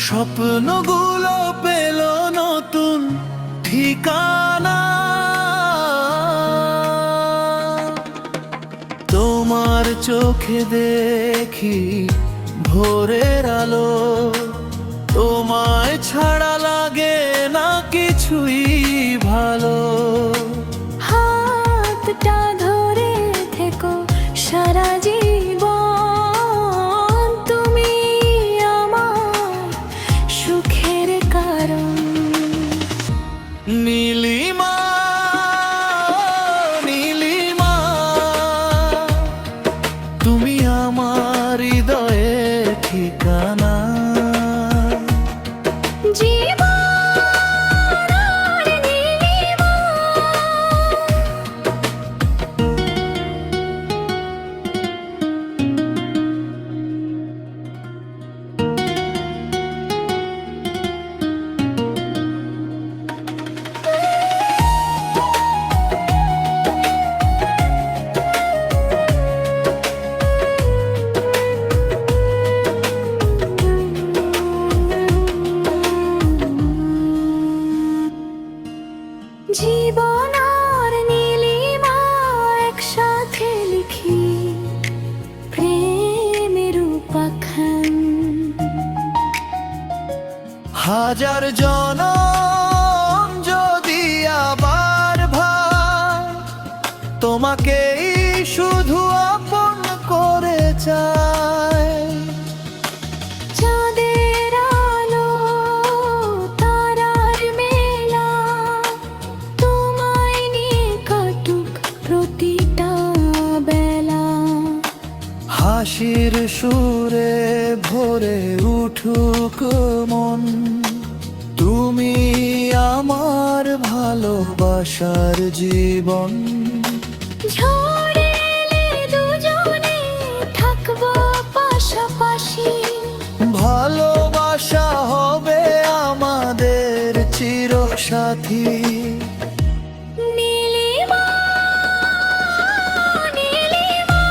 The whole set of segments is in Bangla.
স্বপ্নগুলো পেল নতুন ঠিকানা। তোমার চোখে দেখি ভোরের আলো, তোমায় ছাড়া লাগে না কিছুই ভালো। হাতটা ধরে থেকো সারা জীবন, তুমি আমার সুখের কারণ। নীলিমা, নীলিমা, তুমি আমার হৃদয়ের ঠিকানা। জীবন আর নীলিমা একসাথে লিখি প্রেমের উপাখ্যান। হাজার জনম যদি আবার ভাই, তোমাকেই শুধু আপন করে চাই। চাঁদের আলো তারার মেলা, তোমায় নিয়ে কাটুক প্রতিটা বেলা। হাসির সুরে ভরে উঠুক মন, তুমি আমার ভালোবাসার জীবন। ঝড় এলে দুজনে থাকবো পাশাপাশি, ভালোবাসা হবে আমাদের চিরসাথী। নীলিমা, নীলিমা,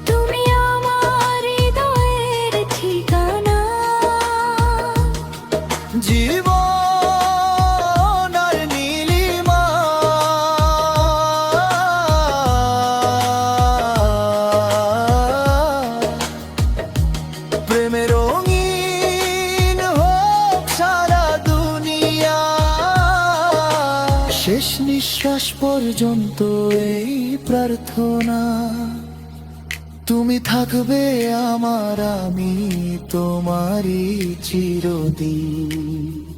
তুমি আমার হৃদয়ের ঠিকানা। জীবন আর নীলিমা, প্রেমে রঙিন হোক সারা দুনিয়া। শেষ নিঃশ্বাস পর্যন্ত এই প্রার্থনা, তুমি থাকবে আমার, আমি তোমারই চিরদিন।